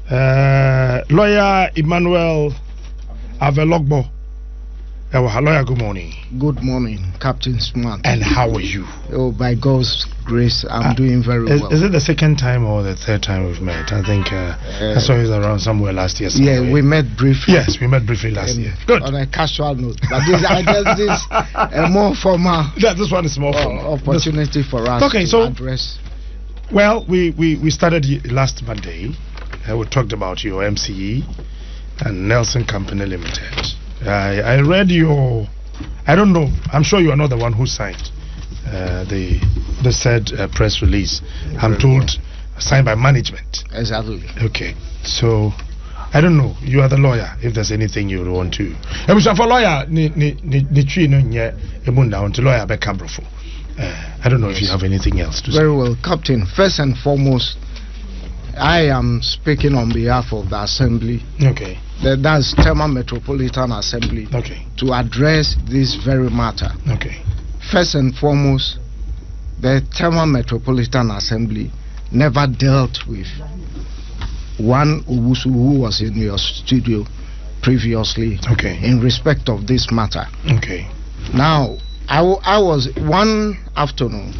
Lawyer Emmanuel Avelogbo. Lawyer, good morning. Good morning, Captain Smart. And how are you? Oh, by God's grace, I'm doing very well. Is it the second time or the third time we've met? I think I saw you around somewhere last year. Yeah, we met briefly. Yes, we met briefly last year. Good. On a casual note. But I guess this more formal. Yeah, this one is more formal. Opportunity for us to address. Well, we started last Monday. We talked about your MCE and Nelson Company Limited. I read your, I don't know, I'm sure you are not the one who signed the said press release. I'm told signed by management. Exactly. Okay, so I don't know, you are the lawyer, if there's anything you would want to. For lawyer, I don't know if you have anything else to say. Very well, Captain. First and foremost, I am speaking on behalf of the Assembly. Okay. That's Tema Metropolitan Assembly. Okay. To address this very matter. Okay. First and foremost, the Tema Metropolitan Assembly never dealt with one Fabewoso who was in your studio previously. Okay. In respect of this matter. Okay. Now, I was one afternoon,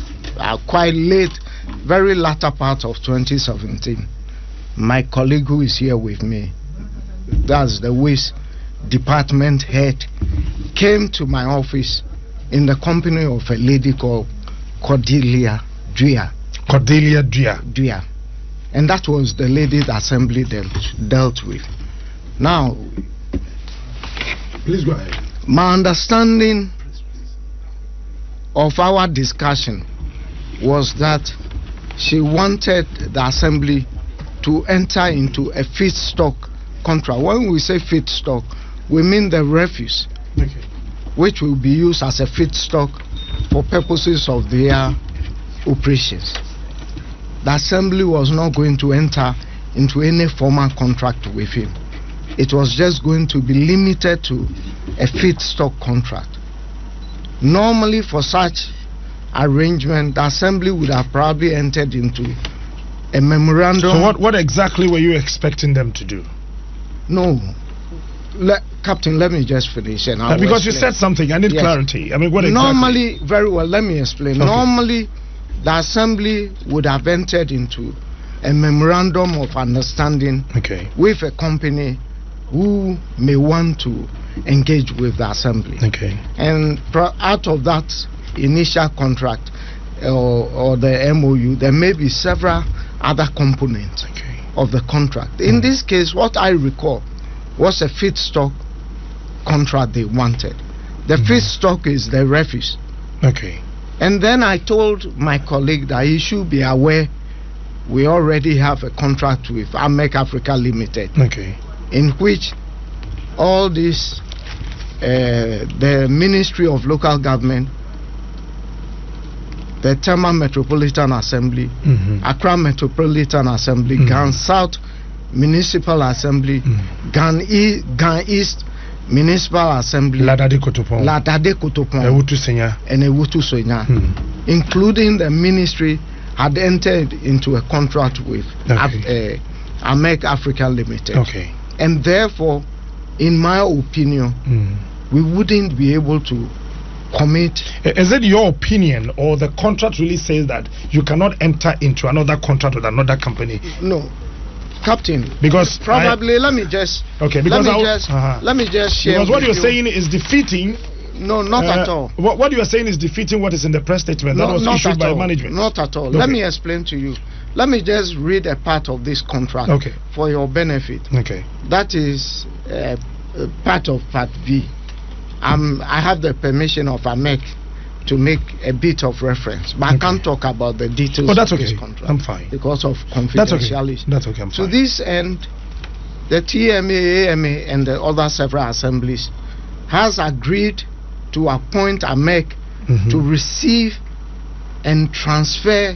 quite late, very latter part of 2017. My colleague who is here with me, that's the Waste Department head, came to my office in the company of a lady called Cordelia Drea. Cordelia Drea. And that was the lady the Assembly dealt with. Now, please go ahead. My understanding of our discussion was that she wanted the Assembly to enter into a feedstock contract. When we say feedstock, we mean the refuse, which will be used as a feedstock for purposes of their operations. The Assembly was not going to enter into any formal contract with him. It was just going to be limited to a feedstock contract. Normally, for such arrangement, the Assembly would have probably entered into a memorandum. So what exactly were you expecting them to do? No. Captain, let me just finish. And because you said something, I need clarity. I mean, what exactly? Normally, very well, let me explain. Okay. Normally, the Assembly would have entered into a memorandum of understanding with a company who may want to engage with the Assembly. Okay. And out of that initial contract or the MOU, there may be several other components of the contract. In this case, what I recall was a feedstock contract they wanted. The feedstock is the refuse. Okay. And then I told my colleague that he should be aware we already have a contract with AMEC Africa Limited. Okay. In which all this, the Ministry of Local Government, the Tema Metropolitan Assembly, Accra Metropolitan Assembly, Gan South Municipal Assembly, Gan East Municipal Assembly, Ladade Kotopon, and Ewutu Senya, including the ministry, had entered into a contract with AMEC Africa Limited. Okay. And therefore, in my opinion, we wouldn't be able to commit. Is it your opinion, or the contract really says that you cannot enter into another contract with another company? No, Captain. Because probably let me just let me just share. Because what you're saying is defeating. No, not at all. What you are saying is defeating what is in the press statement that was issued by management. Not at all. Let me explain to you. Let me just read a part of this contract for your benefit. Okay. That is part of Part V. I have the permission of AMEC to make a bit of reference, but I can't talk about the details of this contract. I'm fine. Because of confidentiality. That's okay. I'm fine. To this end, the TMA, AMA, and the other several assemblies has agreed to appoint AMEC to receive and transfer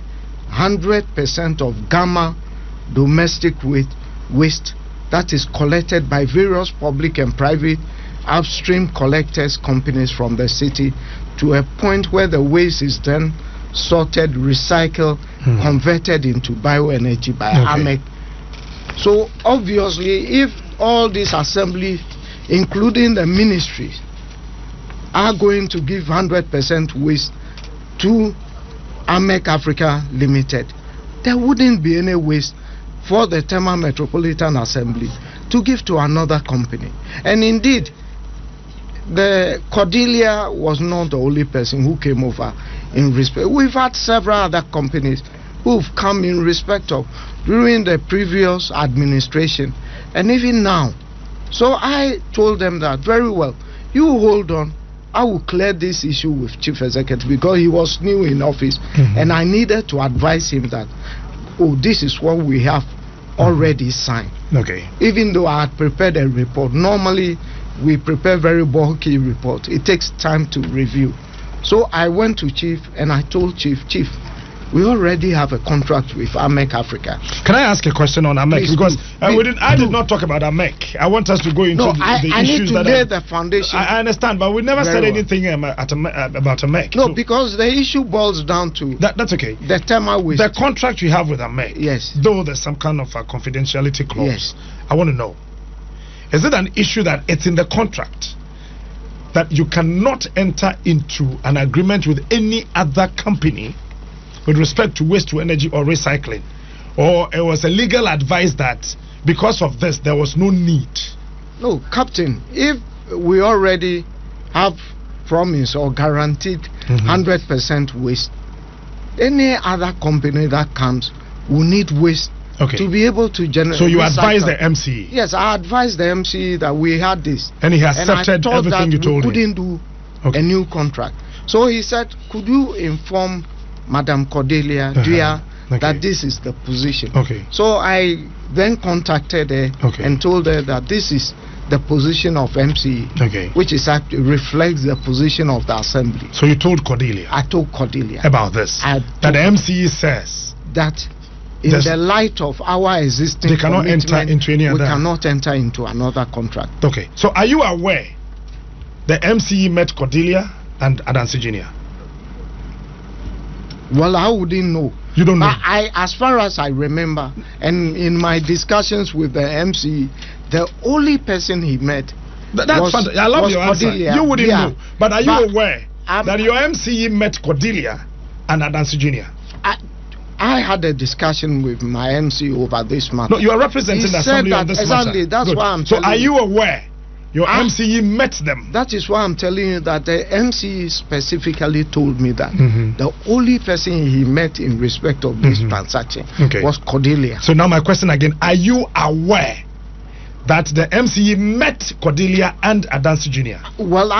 100% of Gamma domestic waste that is collected by various public and private upstream collectors companies from the city to a point where the waste is then sorted, recycled, converted into bioenergy by AMEC, So obviously, if all these assemblies, including the ministries, are going to give 100% waste to AMEC Africa Limited, there wouldn't be any waste for the Tema Metropolitan Assembly to give to another company. And indeed, the Cordelia was not the only person who came over in respect. We've had several other companies who've come in respect of during the previous administration and even now. So I told them that, very well, you hold on, I will clear this issue with Chief Executive, because he was new in office, and I needed to advise him that, oh, this is what we have already signed. Okay. Even though I had prepared a report, normally we prepare very bulky report. It takes time to review. So I went to Chief and I told Chief, we already have a contract with AMEC Africa. Can I ask a question on AMEC? Please, because I did do. not talk about AMEC. I want us to go into the I need issues to that lay the foundation. I understand, but we never said anything about AMEC. No, so because the issue boils down to that's okay. The Tema waste. The contract you have with AMEC. Yes. Though there's some kind of a confidentiality clause. Yes. I want to know, is it an issue that it's in the contract that you cannot enter into an agreement with any other company with respect to waste to energy or recycling, or it was a legal advice that because of this there was no need? No, Captain, if we already have promised or guaranteed 100% waste, any other company that comes will need waste to be able to generate. So you advise the MCE? Yes, I advised the MCE that we had this, and he accepted everything you told him. We couldn't do a new contract. So he said, could you inform Madam Cordelia that this is the position? So I then contacted her and told her that this is the position of MCE, which is actually reflects the position of the assembly. So you told Cordelia? I told Cordelia about this, that the MCE says that in the light of our existing, they cannot enter into any other. We cannot enter into another contract. Okay. So are you aware the MCE met Cordelia and Adansi Jr.? Well, I wouldn't know. You don't know? As far as I remember, and in my discussions with the MCE, the only person he met was I love your Cordelia. answer. You wouldn't know. But are you aware that your MCE met Cordelia and Adansi Jr.? I had a discussion with my MC over this matter. No, you are representing the assembly on this matter. That's why I'm telling you. So are you aware your MCE met them? That is why I'm telling you that the MCE specifically told me that the only person he met in respect of this transaction was Cordelia. So now my question again, are you aware that the MCE met Cordelia and Adansi Jr.? Well,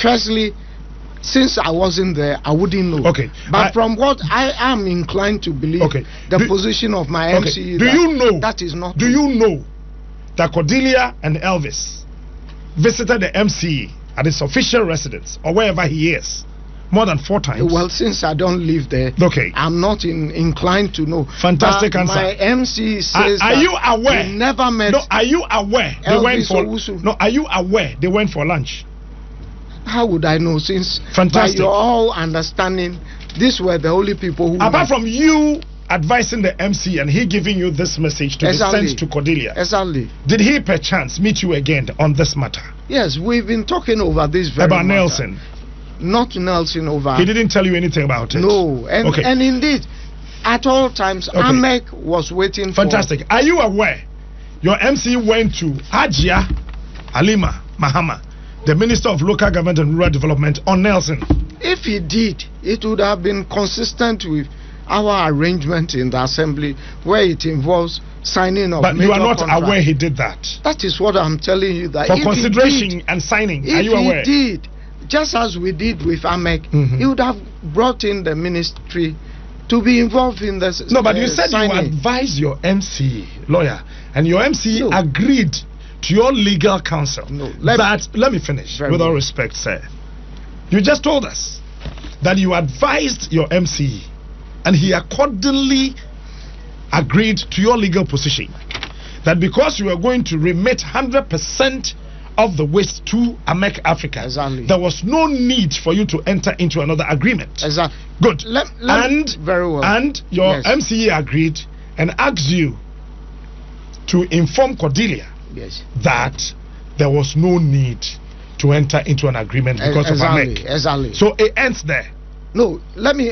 firstly, since I wasn't there, I wouldn't know. Okay. But from what I am inclined to believe, the position of my MC, do you know that is not. Do you know that Cordelia and Elvis visited the MCE at his official residence or wherever he is more than 4 times? Well, since I don't live there, I'm not inclined to know. Fantastic answer. My MC says are you aware? He never met. No, are you aware they went for? No, are you aware they went for lunch? How would I know, since by your all understanding, these were the only people who... Apart from you advising the MC and he giving you this message to be sent to Cordelia. Exactly. Did he perchance meet you again on this matter? Yes, we've been talking over this very about matter. Nelson? Not Nelson over... He didn't tell you anything about it? No, and indeed, at all times, AMEC was waiting for... Fantastic. Are you aware your MC went to Hajia Halima Mahama, the Minister of Local Government and Rural Development, on Nelson? If he did, it would have been consistent with our arrangement in the assembly, where it involves signing of. But you are not contract. aware he did that? That is what I'm telling you. That for consideration and signing, are you aware? If he did, just as we did with AMEC, he would have brought in the ministry to be involved in this. No, but you said signing. You advised your MC lawyer, and your MC agreed to your legal counsel. No, let me finish. With all respect, sir. You just told us that you advised your MC and he accordingly agreed to your legal position, that because you were going to remit 100% of the waste to AMEC Africa, there was no need for you to enter into another agreement. Exactly. Good. Very well. And your MCE agreed and asked you to inform Cordelia Yes. that there was no need to enter into an agreement because of AMEC. Exactly. So it ends there. No, let me.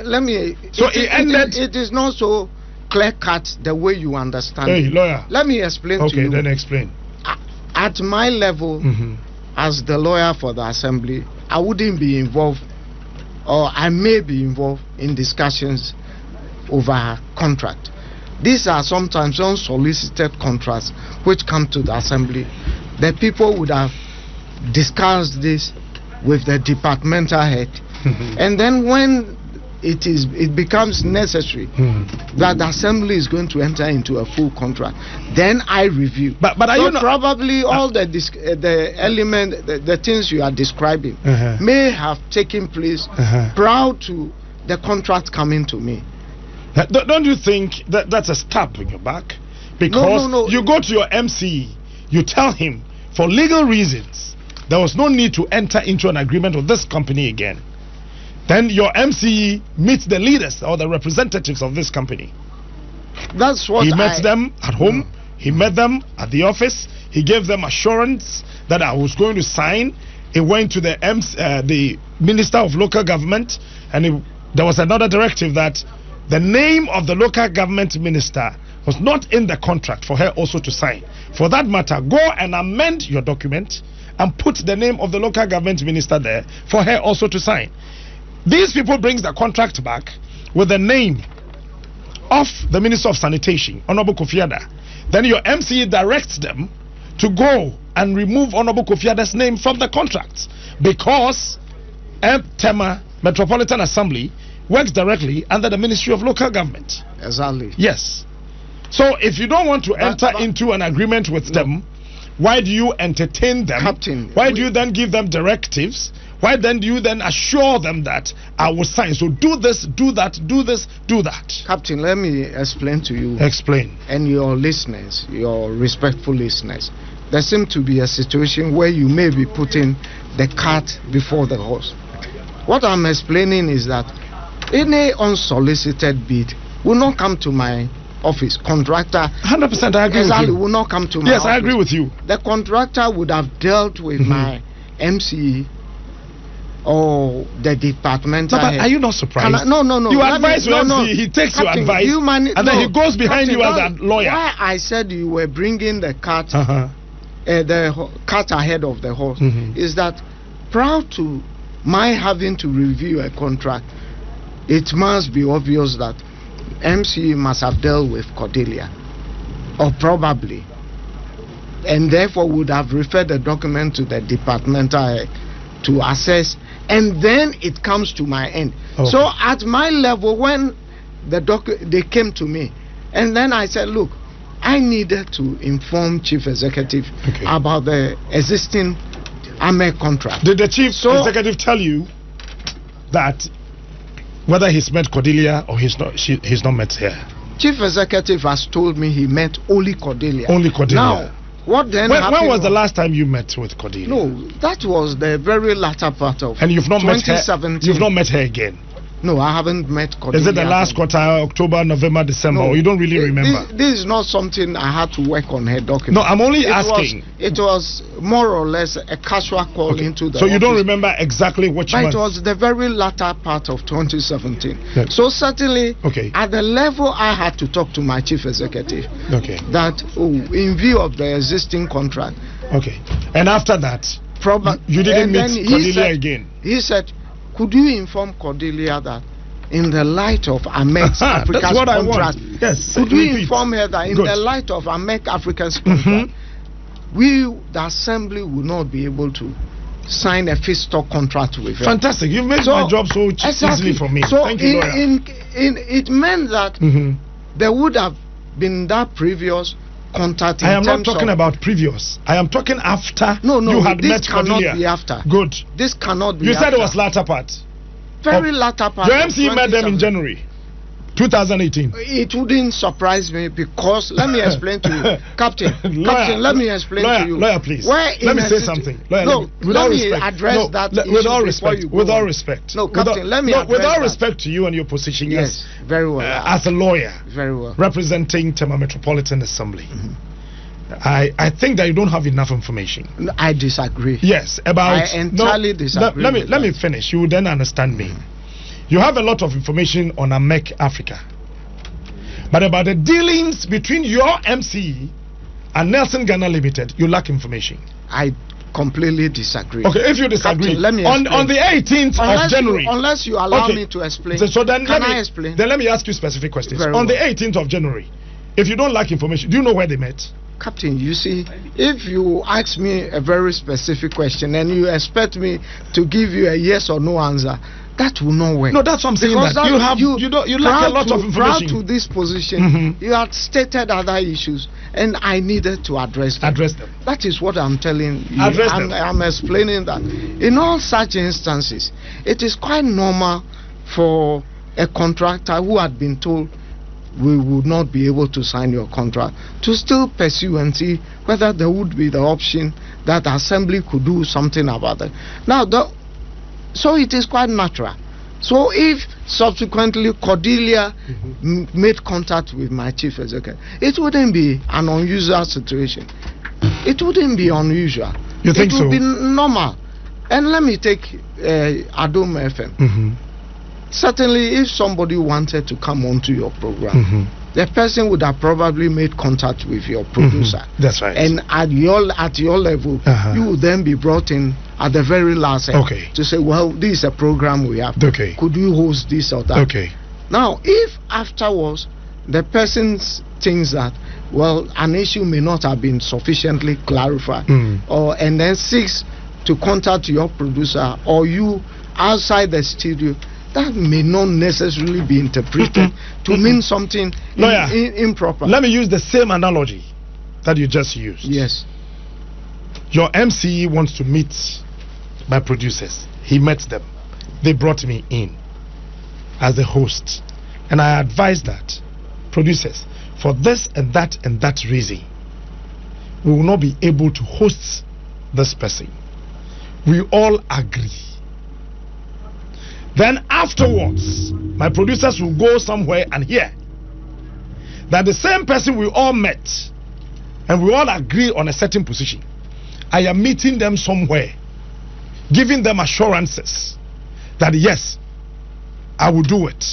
So it ended. It is not so clear cut the way you understand. Hey, it. lawyer. Let me explain to you. Okay, then explain. At my level, as the lawyer for the assembly, I wouldn't be involved, or I may be involved in discussions over contract. These are sometimes unsolicited contracts which come to the assembly. The people would have discussed this with the departmental head, and then when it becomes necessary that the assembly is going to enter into a full contract, then I review. But are so you not, probably all the element, the things you are describing may have taken place prior to the contract coming to me. Don't you think that that's a stab in your back? Because No. you go to your MC, you tell him for legal reasons there was no need to enter into an agreement with this company again. Then your MC meets the leaders or the representatives of this company. That's what he met them at home. He met them at the office. He gave them assurance that I was going to sign. He went to the Minister of Local Government, and there was another directive that the name of the local government minister was not in the contract for her also to sign. For that matter, go and amend your document and put the name of the local government minister there for her also to sign. These people brings the contract back with the name of the Minister of Sanitation, Honorable Kofi Adda. Then your MCE directs them to go and remove Honorable Kofi Adda's name from the contract, because Tema Metropolitan Assembly works directly under the Ministry of Local Government. Exactly. Yes. So if you don't want to enter into an agreement with them, why do you entertain them? Captain, why do you then give them directives? Why then do you then assure them that I will sign? So do this, do that, do this, do that. Captain, let me explain to you. Explain. And your listeners, your respectful listeners. There seems to be a situation where you may be putting the cart before the horse. What I'm explaining is that any unsolicited bid will not come to my office. Contractor 100% I agree with you. will not come to my yes office. I agree with you. The contractor would have dealt with my MCE or the departmental but head. Are you not surprised? No. You advise your MCE, he takes Captain, your advice and then he goes behind you as a lawyer. Why I said you were bringing the cart cart ahead of the horse is that prior to my having to review a contract, it must be obvious that MCE must have dealt with Cordelia, or probably, and therefore would have referred the document to the departmental head to assess, and then it comes to my end. Okay. So at my level, when they came to me, and then I said, look, I needed to inform Chief Executive about the existing AMEC contract. Did the Chief Executive tell you that whether he's met Cordelia or he's not met her? Chief Executive has told me he met only Cordelia. Only Cordelia. Now, what then when was the last time you met with Cordelia? No, that was the very latter part of 2017. And you've not met her? You've not met her again? No, I haven't met Cordelia. Is it the last quarter, October, November, December? No, or you don't really remember? This is not something I had to work on her document. No, I'm only asking. It was more or less a casual call into the So you office. don't remember exactly which month? But it was the very latter part of 2017. Okay. So certainly, at the level I had to talk to my Chief Executive, that in view of the existing contract. Okay. And after that, you didn't meet Cordelia again? He said, could you inform Cordelia that in the light of AMEC's Africa's contract, could you inform her that in the light of AMEC Africa's contract, we, the Assembly, will not be able to sign a feedstock contract with her? Fantastic. You've made my job so easily for me. So thank you, it meant that there would have been that previous contact. I am not talking about previous. I am talking after you had met Cordelia. This cannot be after. Good. This cannot be You after. said it was latter part. Very latter part. Your MC met them in January 2018. It wouldn't surprise me, because let me explain to you, Captain. Captain, let me explain to you. Lawyer, please. Let me say something. Lawyer, let me address that issue with all respect. You go with all on. respect. No, Captain, let me address with all that. respect to you and your position. Yes, very well. As a lawyer, very well, representing Tema Metropolitan Assembly. I think that you don't have enough information. I disagree. Yes, about. I entirely disagree. Let me finish. You will then understand me. You have a lot of information on AMEC Africa, but about the dealings between your MCE and Nelson Ghana Limited, you lack information. I completely disagree. Okay, if you disagree, Captain, let me on the 18th of January. Unless you allow me to explain. So then can I explain? Then let me ask you specific questions. Very on well. the 18th of January, if you don't lack information, do you know where they met? Captain, you see, if you ask me a very specific question and you expect me to give you a yes or no answer, that will not work. No, that's what I'm saying. Because that you lack a lot of information. Prior to this position, you had stated other issues, and I needed to address them. That is what I'm telling you. I'm explaining that in all such instances, it is quite normal for a contractor who had been told we would not be able to sign your contract to still pursue and see whether there would be the option that the assembly could do something about it. Now, so it is quite natural. So if subsequently Cordelia made contact with my chief executive, it wouldn't be an unusual situation. It wouldn't be unusual. You think so? It would be normal. And let me take Adom FM. Certainly, if somebody wanted to come onto your program, the person would have probably made contact with your producer. That's right. And at your level, you would then be brought in at the very last end to say, well, this is a program we have. Could you host this or that? Now, if afterwards the person thinks that, well, an issue may not have been sufficiently clarified, and then seeks to contact your producer or you outside the studio, that may not necessarily be interpreted to mean something improper. Let me use the same analogy that you just used. Yes. Your MCE wants to meet my producers. He met them. They brought me in as the host. And I advised that producers, for this and that reason, we will not be able to host this person. We all agree. Then afterwards, my producers will go somewhere and hear that the same person we all met and we all agree on a certain position. I am meeting them somewhere, giving them assurances that yes, I will do it.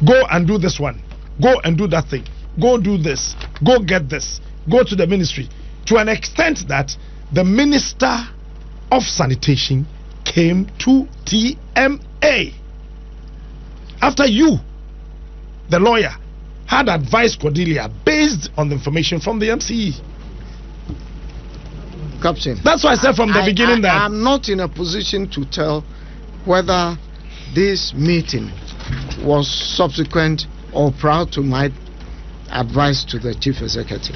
Go and do this one. Go and do that thing. Go do this. Go get this. Go to the ministry. To an extent that the Minister of Sanitation came to TMA after you, the lawyer, had advised Cordelia based on the information from the MCE. Captain, that's why I said from the beginning that I'm not in a position to tell whether this meeting was subsequent or prior to my advice to the chief executive.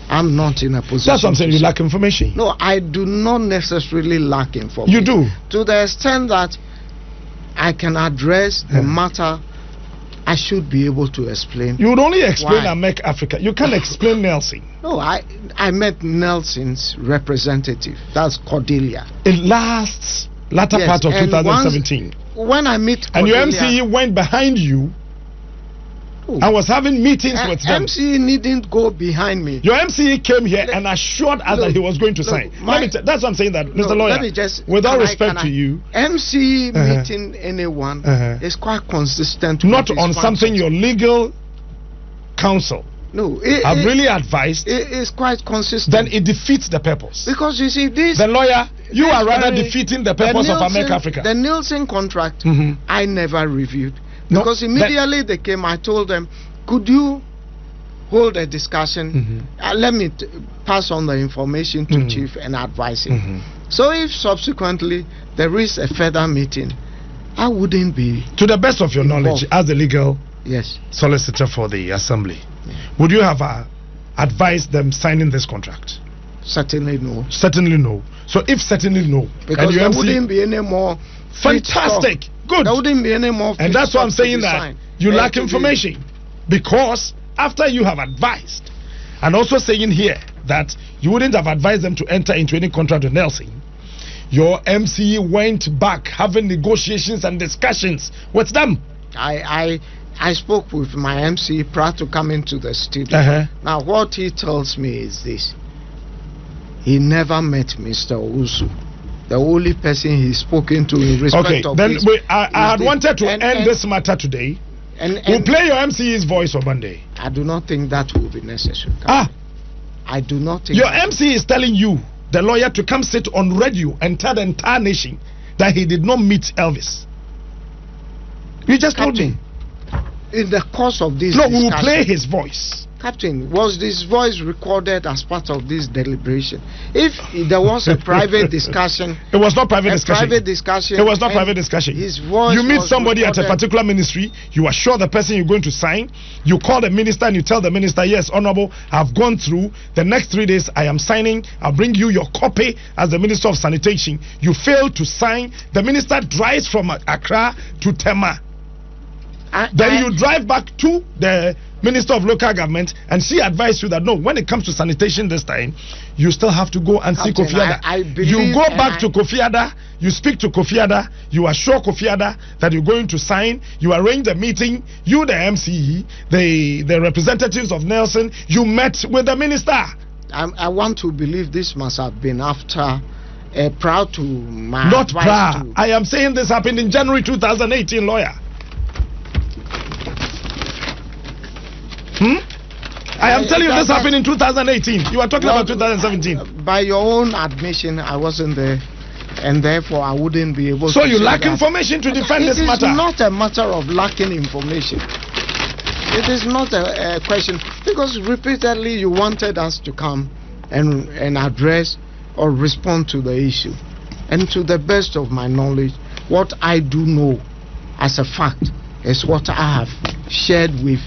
I'm not in a position. That's what I'm saying. You lack information. No, I do not necessarily lack information. You do. To the extent that I can address the matter, I should be able to explain. You would only explain AMEC Africa. You can't explain Nelson. No, I met Nelson's representative. That's Cordelia. In latter part of 2017. When I meet Cordelia, and your MCE went behind you. I was having meetings with them. MCE needn't go behind me. Your MCE came here and assured us that he was going to sign. That's what I'm saying, that Mr. Lawyer, with all respect to you, MCE meeting anyone is quite consistent. Not on something your legal counsel have really advised. It is quite consistent. Then it defeats the purpose. Because you see, the lawyer, you are rather defeating the purpose of AMEC Africa. The Nielsen contract, I never reviewed. Because immediately they came, I told them, could you hold a discussion? Let me pass on the information to Chief and advise him. So if subsequently there is a further meeting, I wouldn't be. To the best of your knowledge, as the legal solicitor for the assembly, would you have advised them signing this contract? Certainly no. Certainly no. So if certainly no, because there wouldn't be any more. Fantastic. Good. There wouldn't be any more. And that's why I'm saying that you lack information. Because after you have advised, and also saying here that you wouldn't have advised them to enter into any contract with Nelson, your MCE went back having negotiations and discussions with them. I I spoke with my MC prior to coming to the studio. Now, what he tells me is this: he never met Mr. Owusu. The only person he's spoken to in respect of this. Okay, then I had wanted to end this matter today. We'll play your MC's voice on Monday. I do not think that will be necessary. I do not think. Your MC is telling you, the lawyer, to come sit on radio and tell the entire nation that he did not meet Elvis. You just told me. In the course of this we will play his voice. Captain, was this voice recorded as part of this deliberation? If there was a private discussion, it was not private discussion. It was not private discussion. His voice. You meet somebody at a particular ministry. You assure the person you're going to sign. You call the minister and you tell the minister, "Yes, Honorable, I've gone through. The next 3 days I am signing. I'll bring you your copy as the Minister of Sanitation." You fail to sign. The minister drives from Accra to Tema. Then you drive back to the Minister of Local Government and she advised you that no, when it comes to sanitation this time, you still have to go and see Kofi Ada. You go back to Kofi Ada, you speak to Kofi Ada, you assure Kofi Ada that you're going to sign, you arrange a meeting, you the MCE, the representatives of Nelson, you met with the minister. I want to believe this must have been after prior to my Not prior. I am saying this happened in January 2018, lawyer. I am telling you this happened in 2018. You are talking about 2017. By your own admission, I wasn't there, and therefore I wouldn't be able to. So you lack information to defend this matter? It is not a matter of lacking information. It is not a question, because repeatedly you wanted us to come and address or respond to the issue. And to the best of my knowledge, what I do know as a fact is what I have shared with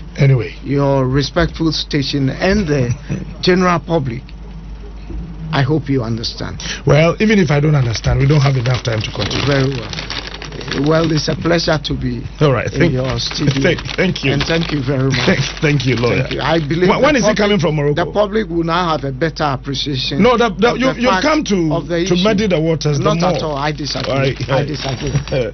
your respectful station and the general public. I hope you understand. Well, even if I don't understand, we don't have enough time to continue. Very well. Well, it's a pleasure to be in your studio. Thank you. And thank you very much. Thank you, lawyer. Thank you. I believe when is he coming from Morocco? The public will now have a better appreciation. No, you come to muddy the waters. Not at all. I disagree. Right. I disagree.